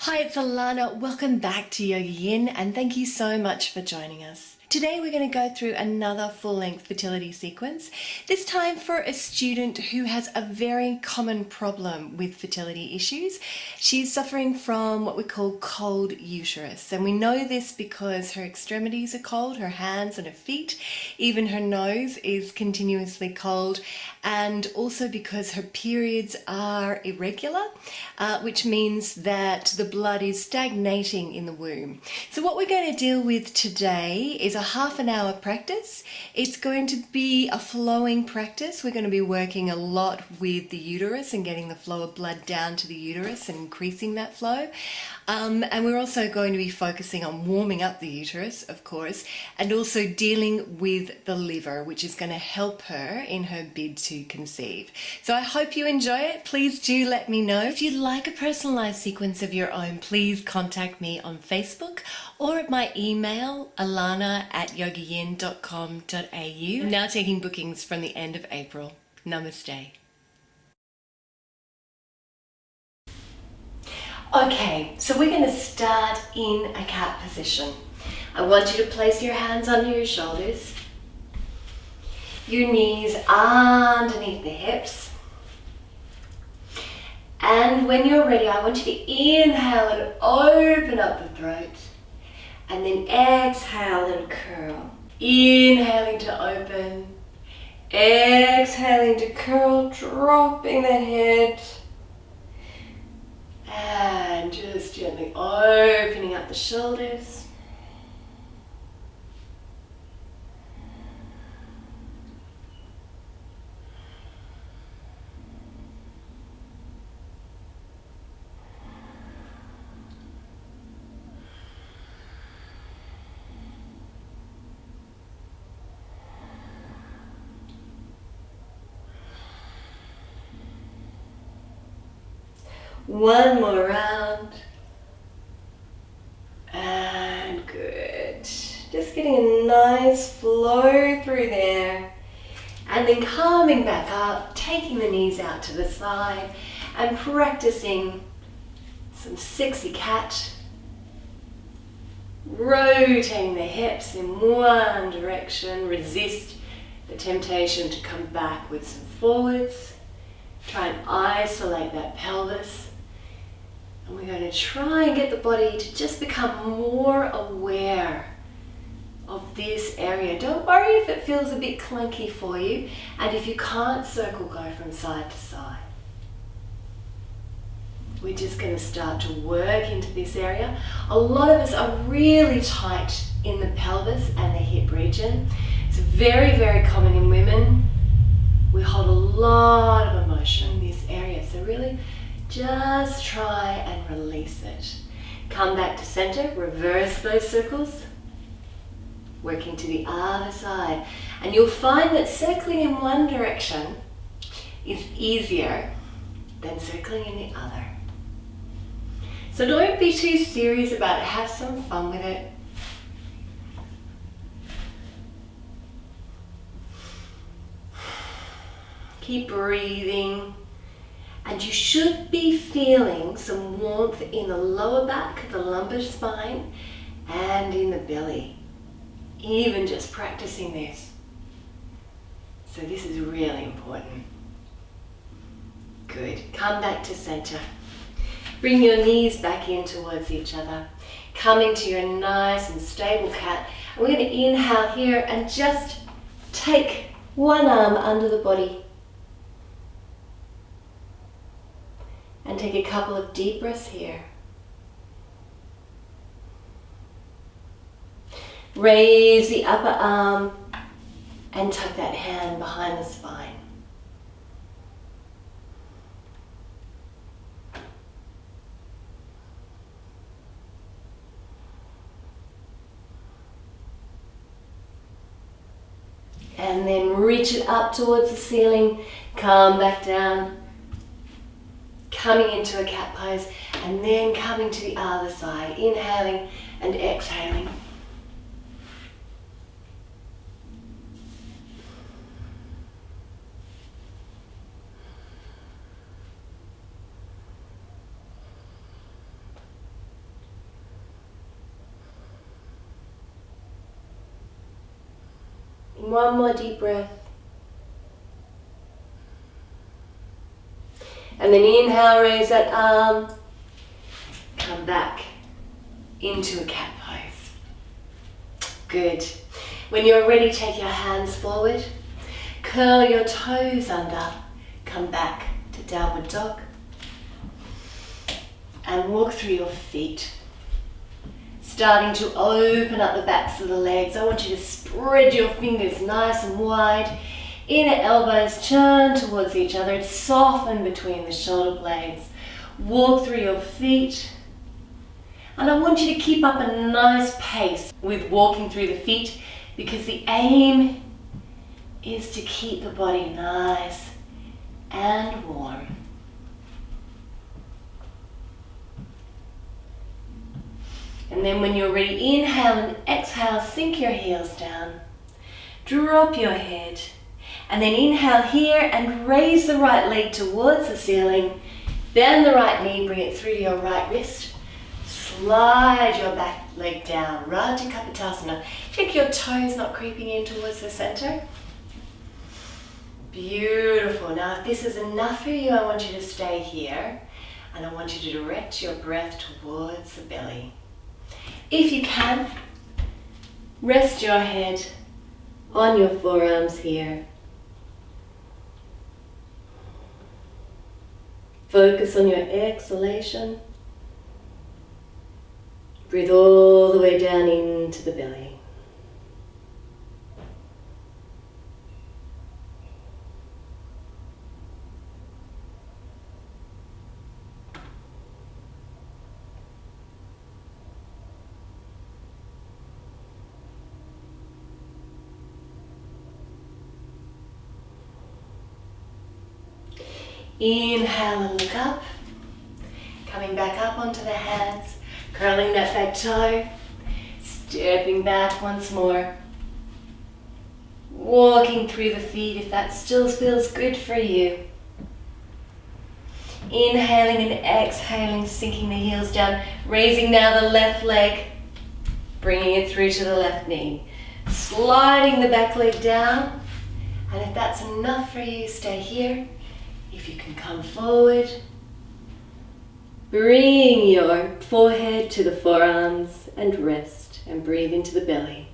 Hi, it's Alana. Welcome back to YogaYin and thank you so much for joining us. Today we're going to go through another full-length fertility sequence, this time for a student who has a very common problem with fertility issues. She's suffering from what we call cold uterus, and we know this because her extremities are cold, her hands and her feet, even her nose is continuously cold, and also because her periods are irregular, which means that the blood is stagnating in the womb. So what we're going to deal with today is a half an hour practice. It's going to be a flowing practice. We're going to be working a lot with the uterus and getting the flow of blood down to the uterus and increasing that flow. And we're also going to be focusing on warming up the uterus, of course, and also dealing with the liver, which is going to help her in her bid to conceive. So I hope you enjoy it. Please do let me know. If you'd like a personalized sequence of your own, please contact me on Facebook or at my email, alana@yogayin.com.au. I'm now taking bookings from the end of April. Namaste. Okay, so we're going to start in a cat position. I want you to place your hands under your shoulders, your knees underneath the hips, and when you're ready, I want you to inhale and open up the throat, and then exhale and curl. Inhaling to open, exhaling to curl, dropping the head, and just gently opening up the shoulders. One more round. And good. Just getting a nice flow through there. And then coming back up, taking the knees out to the side and practicing some sexy cat. Rotating the hips in one direction. Resist the temptation to come back with some forwards. Try and isolate that pelvis. And we're going to try and get the body to just become more aware of this area. Don't worry if it feels a bit clunky for you, and if you can't circle, go from side to side. We're just going to start to work into this area. A lot of us are really tight in the pelvis and the hip region. It's very, very common in women. We hold a lot of emotion in this area, so really just try and release it. Come back to center, reverse those circles, working to the other side. And you'll find that circling in one direction is easier than circling in the other. So don't be too serious about it, have some fun with it. Keep breathing. And you should be feeling some warmth in the lower back, the lumbar spine, and in the belly. Even just practicing this. So this is really important. Good. Come back to center. Bring your knees back in towards each other. Coming to your nice and stable cat. And we're going to inhale here and just take one arm under the body. And take a couple of deep breaths here. Raise the upper arm and tuck that hand behind the spine. And then reach it up towards the ceiling, come back down. Coming into a cat pose and then coming to the other side, inhaling and exhaling. One more deep breath. And then inhale, raise that arm. Come back into a cat pose. Good. When you're ready, take your hands forward. Curl your toes under. Come back to downward dog. And walk through your feet. Starting to open up the backs of the legs. I want you to spread your fingers nice and wide. Inner elbows turn towards each other. Soften between the shoulder blades. Walk through your feet. And I want you to keep up a nice pace with walking through the feet, because the aim is to keep the body nice and warm. And then when you're ready, inhale and exhale, sink your heels down. Drop your head. And then inhale here and raise the right leg towards the ceiling. Bend the right knee, bring it through to your right wrist. Slide your back leg down, Raja Kapotasana. Check your toes not creeping in towards the center. Beautiful. Now if this is enough for you, I want you to stay here. And I want you to direct your breath towards the belly. If you can, rest your head on your forearms here. Focus on your exhalation. Breathe all the way down into the belly. Inhale and look up. Coming back up onto the hands. Curling that back toe. Stepping back once more. Walking through the feet if that still feels good for you. Inhaling and exhaling, sinking the heels down. Raising now the left leg. Bringing it through to the left knee. Sliding the back leg down. And if that's enough for you, stay here. If you can come forward, bring your forehead to the forearms and rest and breathe into the belly.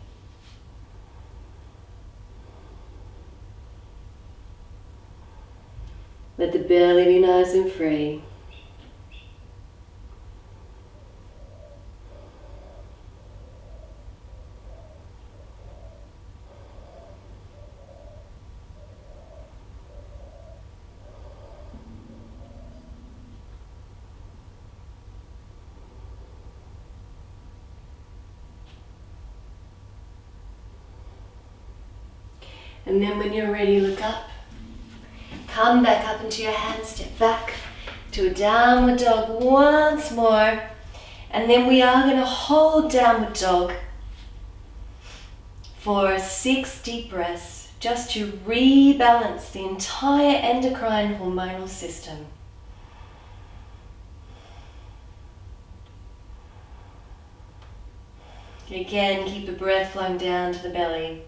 Let the belly be nice and free. And then when you're ready, look up. Come back up into your hands, step back to a downward dog once more. And then we are going to hold downward dog for 6 deep breaths, just to rebalance the entire endocrine hormonal system. Again, keep the breath flowing down to the belly.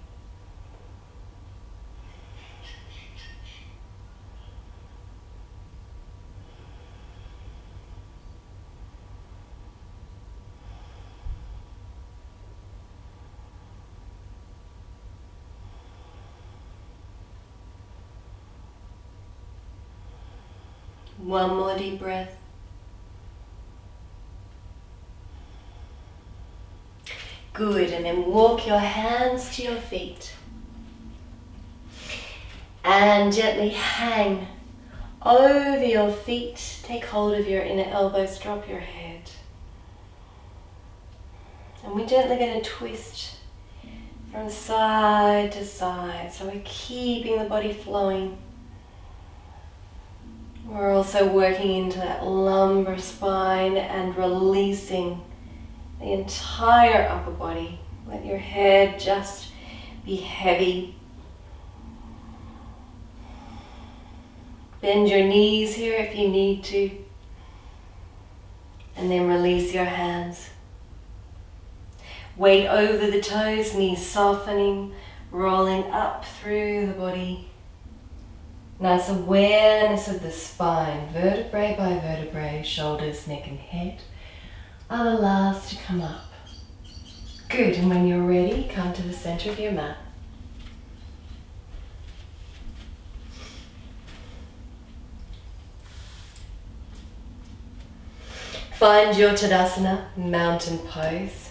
One more deep breath. Good, and then walk your hands to your feet. And gently hang over your feet. Take hold of your inner elbows, drop your head. And we're gently going to twist from side to side. So we're keeping the body flowing. We're also working into that lumbar spine and releasing the entire upper body. Let your head just be heavy. Bend your knees here if you need to. And then release your hands. Weight over the toes, knees softening. rolling up through the body. Nice awareness of the spine, vertebrae by vertebrae, shoulders, neck and head are the last to come up. Good, and when you're ready, come to the center of your mat. Find your Tadasana, mountain pose.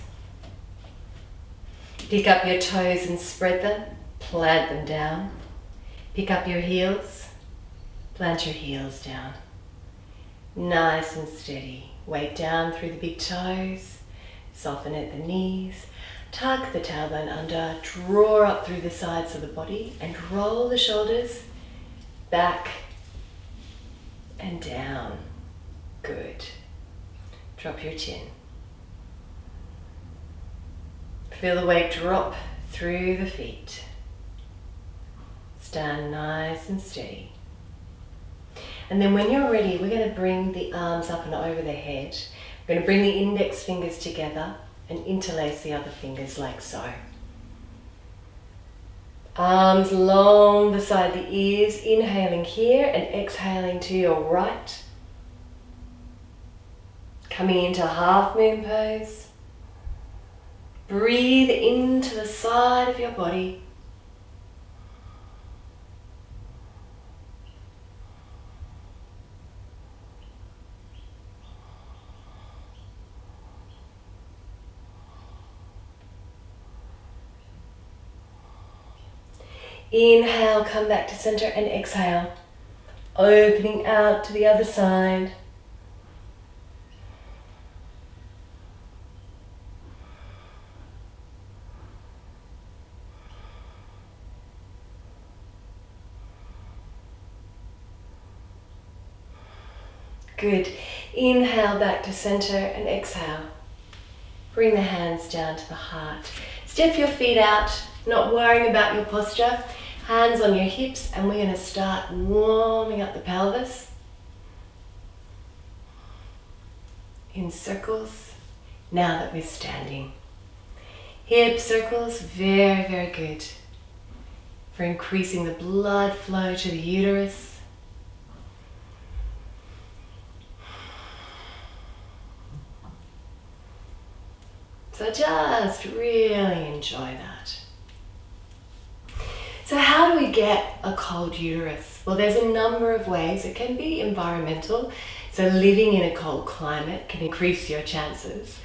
Pick up your toes and spread them, plant them down. Pick up your heels, plant your heels down. Nice and steady. Weight down through the big toes, soften at the knees, tuck the tailbone under, draw up through the sides of the body and roll the shoulders back and down. Good. Drop your chin. Feel the weight drop through the feet. Stand nice and steady. And then when you're ready, we're going to bring the arms up and over the head. We're going to bring the index fingers together and interlace the other fingers like so. Arms long beside the ears, inhaling here and exhaling to your right. Coming into half moon pose. Breathe into the side of your body. Inhale, come back to center and exhale. Opening out to the other side. Good. Inhale back to center and exhale. Bring the hands down to the heart. Step your feet out, not worrying about your posture. Hands on your hips, and we're going to start warming up the pelvis in circles now that we're standing. Hip circles, very, very good for increasing the blood flow to the uterus. So just really enjoy that. So how do we get a cold uterus? Well, there's a number of ways. It can be environmental. So living in a cold climate can increase your chances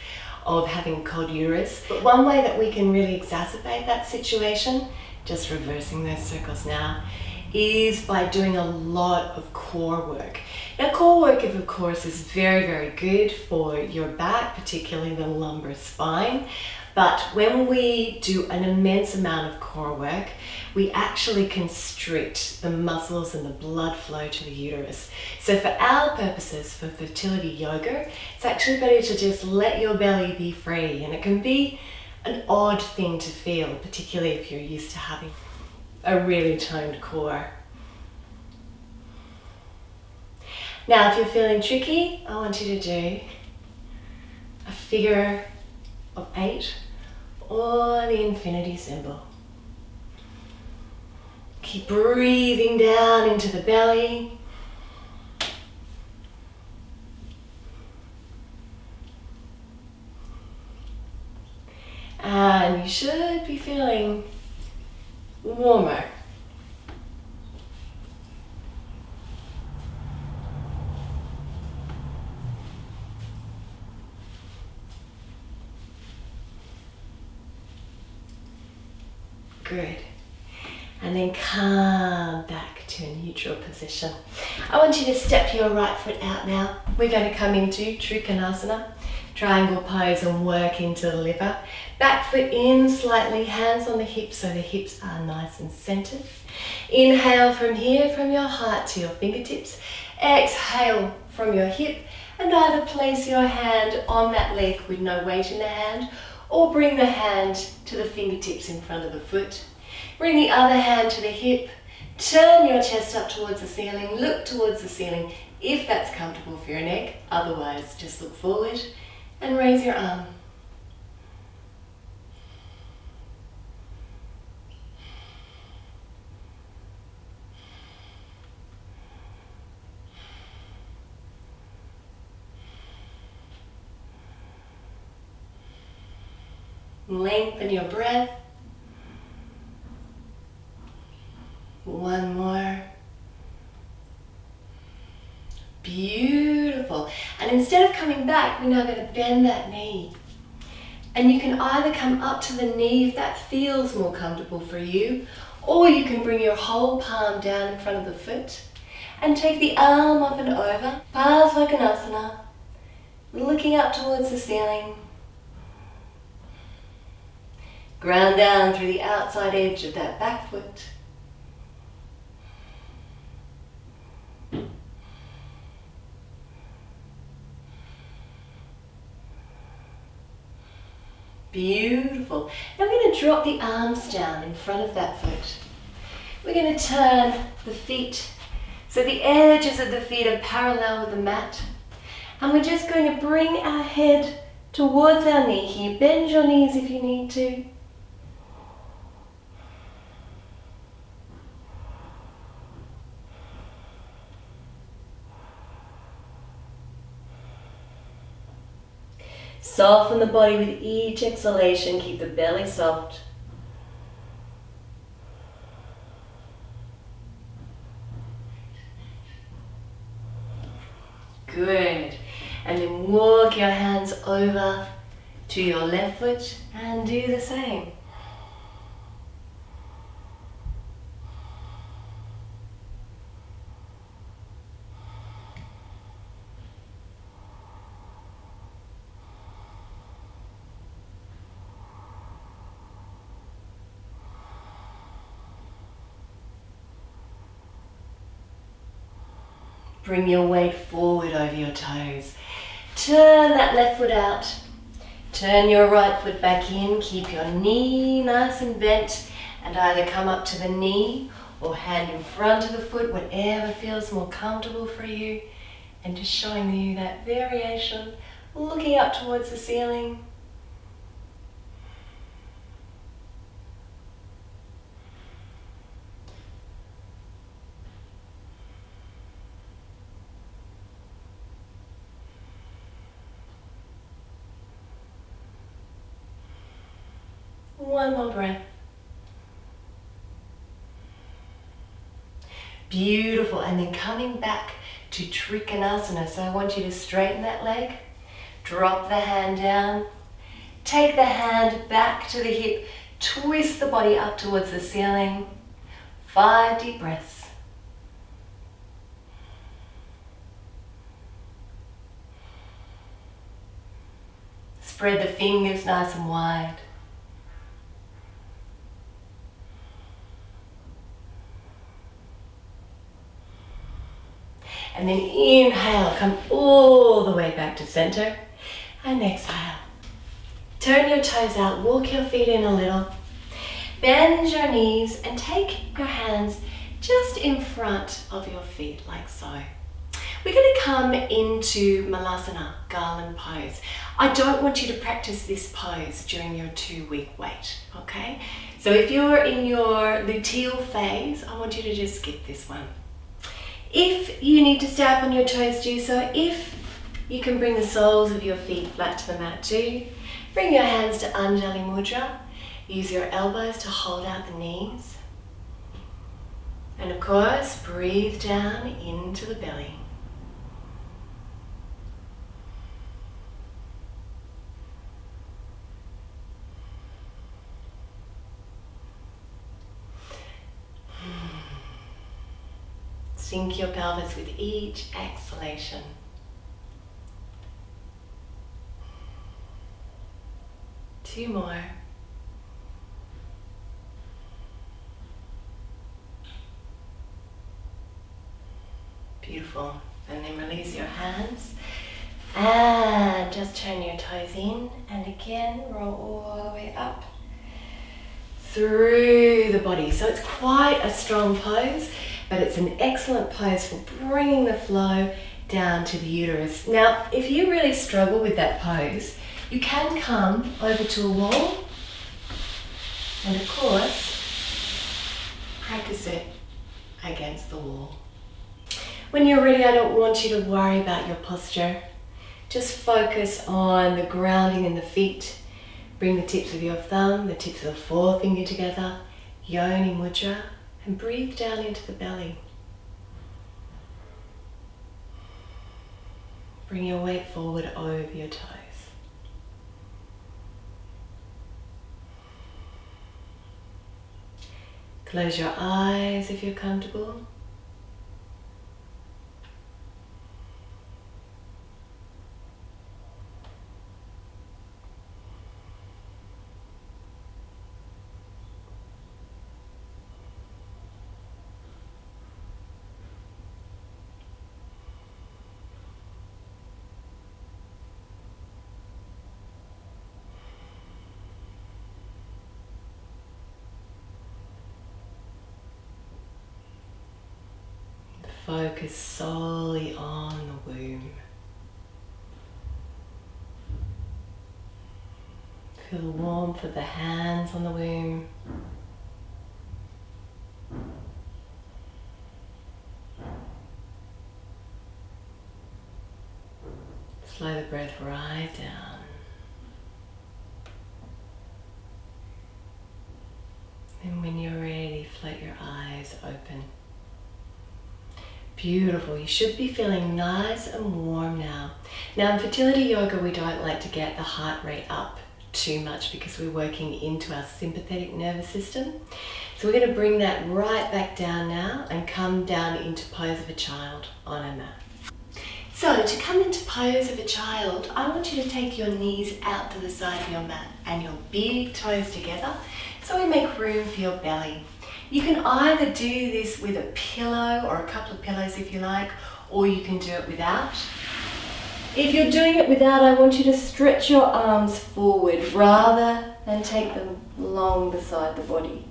of having a cold uterus. But one way that we can really exacerbate that situation, just reversing those circles now, is by doing a lot of core work. Now, core work, of course, is very, very good for your back, particularly the lumbar spine. But when we do an immense amount of core work, we actually constrict the muscles and the blood flow to the uterus. So for our purposes, for fertility yoga, it's actually better to just let your belly be free. And it can be an odd thing to feel, particularly if you're used to having a really toned core. Now, if you're feeling tricky, I want you to do a figure of 8 or the infinity symbol. Keep breathing down into the belly. And you should be feeling warmer. Good. And then come back to a neutral position. I want you to step your right foot out now. We're going to come into Trikonasana, triangle pose, and work into the liver. Back foot in slightly, hands on the hips so the hips are nice and centered. Inhale from here, from your heart to your fingertips. Exhale from your hip, and either place your hand on that leg with no weight in the hand, or bring the hand to the fingertips in front of the foot. Bring the other hand to the hip. Turn your chest up towards the ceiling. Look towards the ceiling if that's comfortable for your neck. Otherwise, just look forward and raise your arm. Lengthen your breath. One more. Beautiful. And instead of coming back, we're now going to bend that knee. And you can either come up to the knee if that feels more comfortable for you, or you can bring your whole palm down in front of the foot and take the arm up and over, Parsvakonasana, looking up towards the ceiling. Ground down through the outside edge of that back foot. Beautiful. Now we're going to drop the arms down in front of that foot. We're going to turn the feet so the edges of the feet are parallel with the mat. And we're just going to bring our head towards our knee here. Bend your knees if you need to. Soften the body with each exhalation. Keep the belly soft. Good. And then walk your hands over to your left foot and do the same. Bring your weight forward over your toes. Turn that left foot out. Turn your right foot back in. Keep your knee nice and bent and either come up to the knee or hand in front of the foot, whatever feels more comfortable for you. And just showing you that variation, looking up towards the ceiling. One more breath. Beautiful. And then coming back to Trikonasana. So I want you to straighten that leg, drop the hand down, take the hand back to the hip, twist the body up towards the ceiling. 5 deep breaths. Spread the fingers nice and wide. And then inhale, come all the way back to center. And exhale. Turn your toes out, walk your feet in a little. Bend your knees and take your hands just in front of your feet, like so. We're going to come into Malasana, Garland pose. I don't want you to practice this pose during your 2-week wait, okay? So if you're in your luteal phase, I want you to just skip this one. If you need to stay up on your toes, do so. If you can bring the soles of your feet flat to the mat, do. Bring your hands to Anjali Mudra. Use your elbows to hold out the knees. And of course, breathe down into the belly. Sink your pelvis with each exhalation. Two more. Beautiful. And then release your hands. And just turn your toes in. And again, roll all the way up through the body. So it's quite a strong pose, but it's an excellent pose for bringing the flow down to the uterus. Now, if you really struggle with that pose, you can come over to a wall and of course, practice it against the wall. When you're ready, I don't want you to worry about your posture. Just focus on the grounding in the feet, Bring the tips of your thumb, the tips of the forefinger together, Yoni Mudra, and breathe down into the belly. Bring your weight forward over your toes. Close your eyes if you're comfortable. Focus solely on the womb. Feel the warmth of the hands on the womb. Slow the breath right down. And when you're ready, float your eyes open. Beautiful. You should be feeling nice and warm now. Now in fertility yoga, we don't like to get the heart rate up too much because we're working into our sympathetic nervous system. So we're going to bring that right back down now and come down into pose of a child on a mat. So to come into pose of a child, I want you to take your knees out to the side of your mat and your big toes together so we make room for your belly. You can either do this with a pillow or a couple of pillows if you like, or you can do it without. If you're doing it without, I want you to stretch your arms forward rather than take them along the side of the body.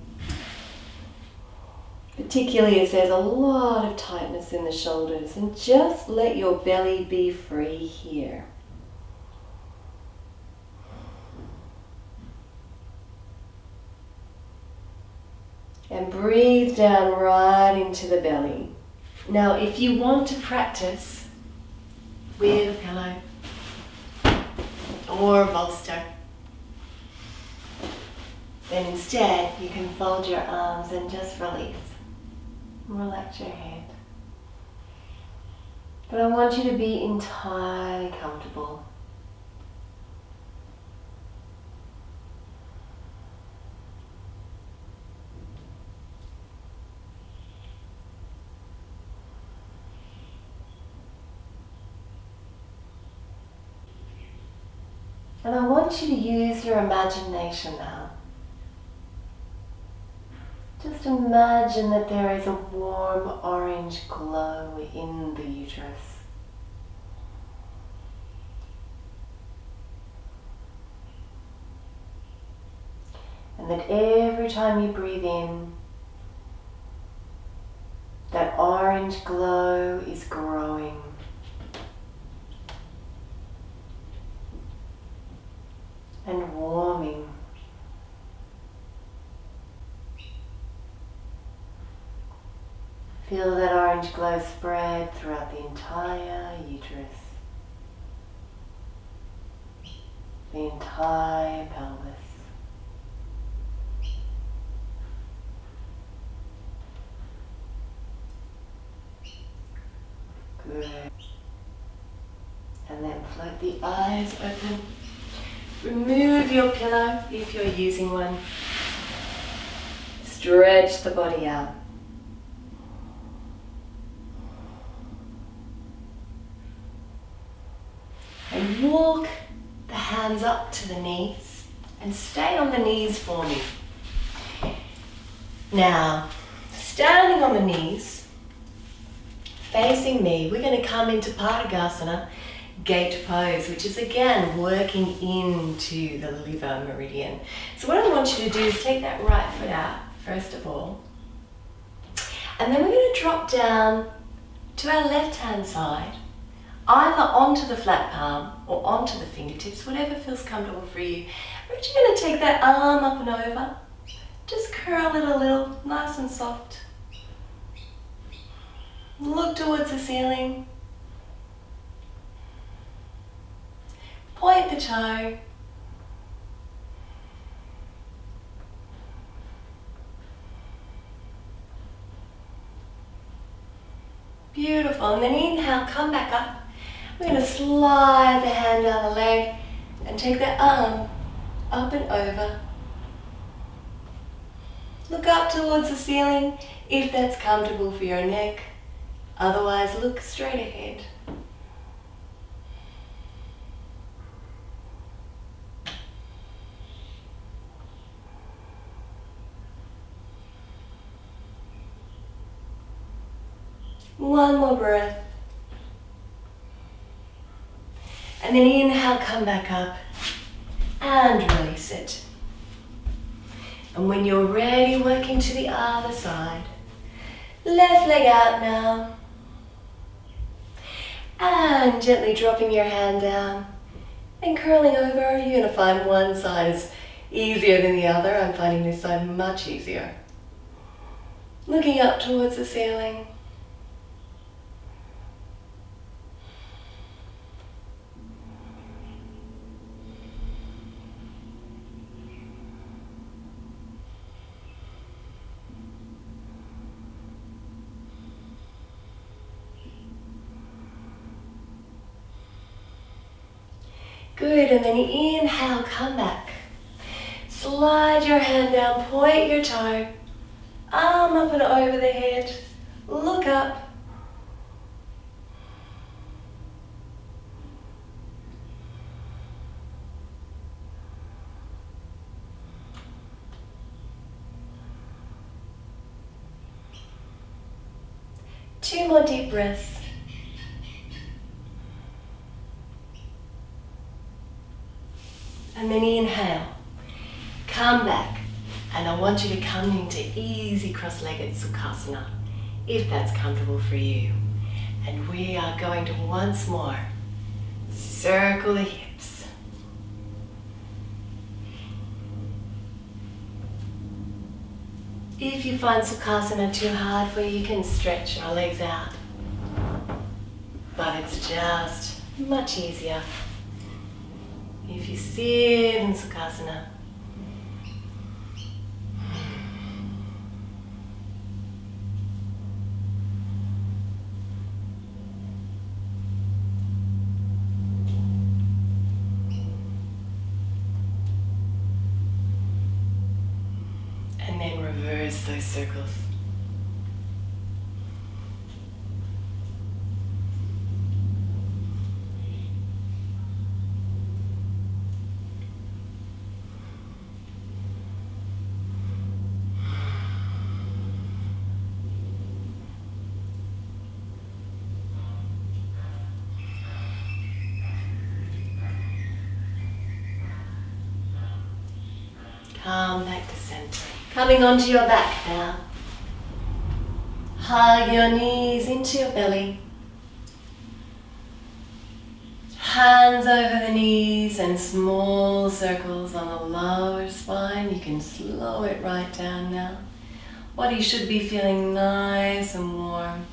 Particularly as there's a lot of tightness in the shoulders, and just let your belly be free here. And breathe down right into the belly. Now, if you want to practice with a pillow or a bolster, then instead you can fold your arms and just release. Relax your head. But I want you to be entirely comfortable. And I want you to use your imagination now. Just imagine that there is a warm orange glow in the uterus. And that every time you breathe in, that orange glow is growing. And warming. Feel that orange glow spread throughout the entire uterus, the entire pelvis. Good. And then float the eyes open. Remove your pillow if you're using one. Stretch the body out. And walk the hands up to the knees and stay on the knees for me. Now, standing on the knees, facing me, we're going to come into Padangusthasana, gate pose, which is again working into the liver meridian. So what I want you to do is take that right foot out, first of all. And then we're going to drop down to our left hand side, either onto the flat palm or onto the fingertips, whatever feels comfortable for you. We're actually going to take that arm up and over. Just curl it a little, nice and soft. Look towards the ceiling. Point the toe. Beautiful. And then inhale, come back up. We're going to slide the hand down the leg and take the arm up and over. Look up towards the ceiling if that's comfortable for your neck. Otherwise, look straight ahead. One more breath. And then inhale, come back up and release it. And when you're ready, working to the other side. Left leg out now. And gently dropping your hand down and curling over. You're going to find one side is easier than the other. I'm finding this side much easier. Looking up towards the ceiling. Good, and then inhale, come back. Slide your hand down, point your toe, arm up and over the head, look up. Two more deep breaths. And then inhale, come back, and I want you to come into easy cross-legged Sukhasana, if that's comfortable for you. And we are going to once more circle the hips. If you find Sukhasana too hard for you, you can stretch our legs out. But it's just much easier if you sit in Sukhasana. And then reverse those circles. Come back to center. Coming onto your back now. Hug your knees into your belly. Hands over the knees and small circles on the lower spine. You can slow it right down now. Body should be feeling nice and warm.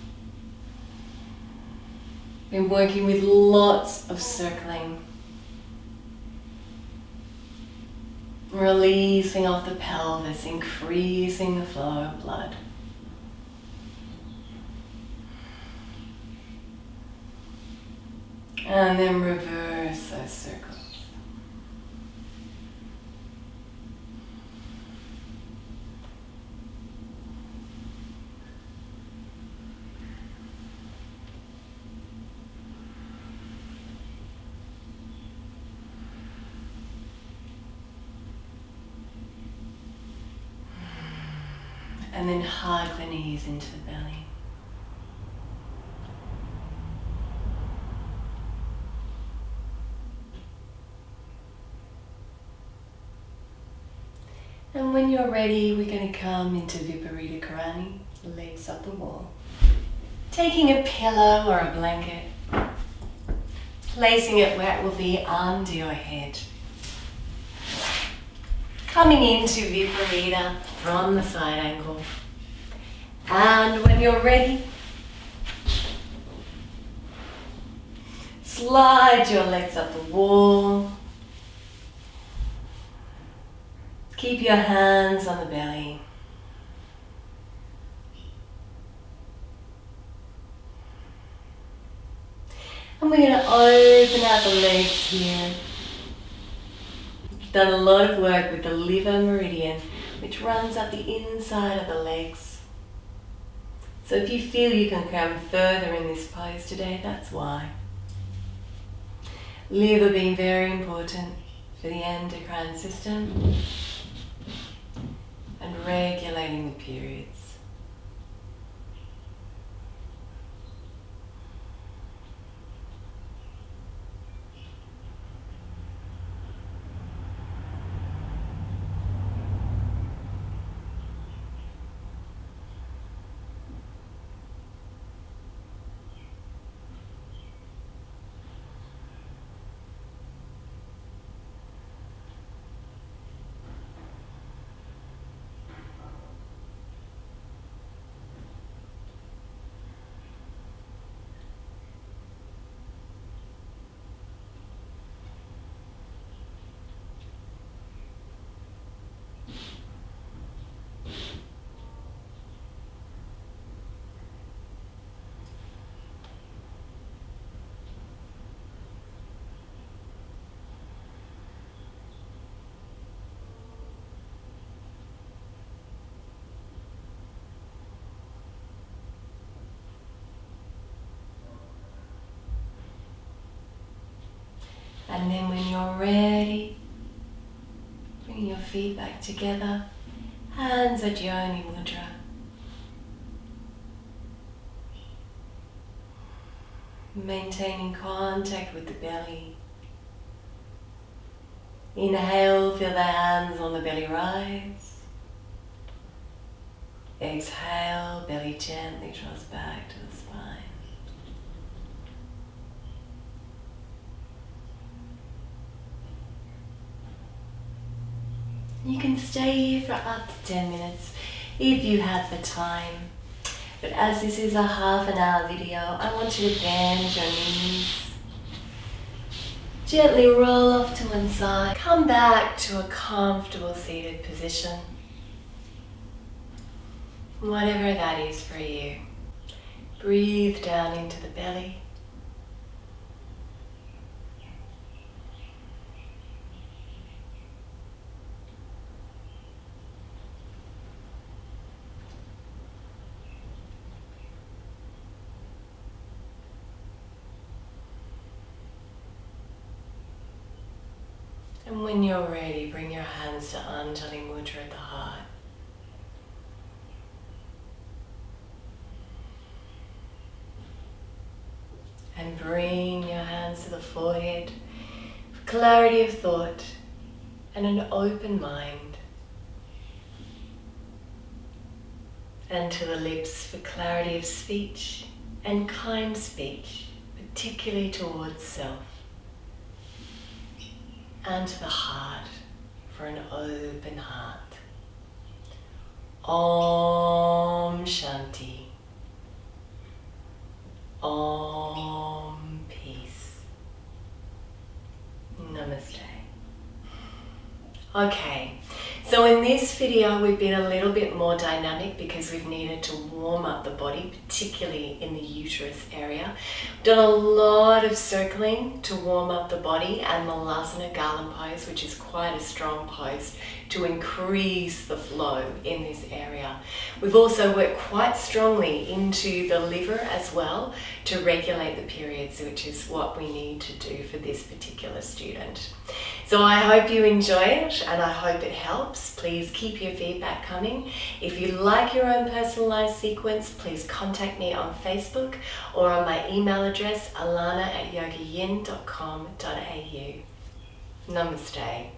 Been working with lots of circling. Releasing off the pelvis, increasing the flow of blood. And then reverse those circles. And then hug the knees into the belly. And when you're ready, we're going to come into Viparita Karani, legs up the wall. Taking a pillow or a blanket, placing it where it will be under your head. Coming into Viparita from the side angle. And when you're ready, slide your legs up the wall. Keep your hands on the belly. And we're going to open out the legs here. We've done a lot of work with the liver meridian, which runs up the inside of the legs. So if you feel you can come further in this pose today, that's why. Liver being very important for the endocrine system and regulating the periods. And then when you're ready, bring your feet back together, hands at Yoni Mudra. Maintaining contact with the belly. Inhale, feel the hands on the belly rise. Exhale, belly gently draws back to the spine. You can stay here for up to 10 minutes if you have the time. But as this is a half an hour video, I want you to bend your knees. Gently roll off to one side. Come back to a comfortable seated position. Whatever that is for you. Breathe down into the belly. And when you're ready, bring your hands to Anjali Mudra at the heart. And bring your hands to the forehead for clarity of thought and an open mind. And to the lips for clarity of speech and kind speech, particularly towards self. And to the heart for an open heart. Om Shanti. Om Peace. Namaste. Okay, so in this video we've been a little bit more dynamic because we've needed to warm up the body, particularly in the uterus area. We've done a lot of circling to warm up the body and Malasana Garland pose, which is quite a strong pose to increase the flow in this area. We've also worked quite strongly into the liver as well to regulate the periods, which is what we need to do for this particular student. So I hope you enjoy it and I hope it helps. Please keep your feedback coming. If you like your own personalized sequence, please contact me on Facebook or on my email address alana@yogayin.com.au. Namaste.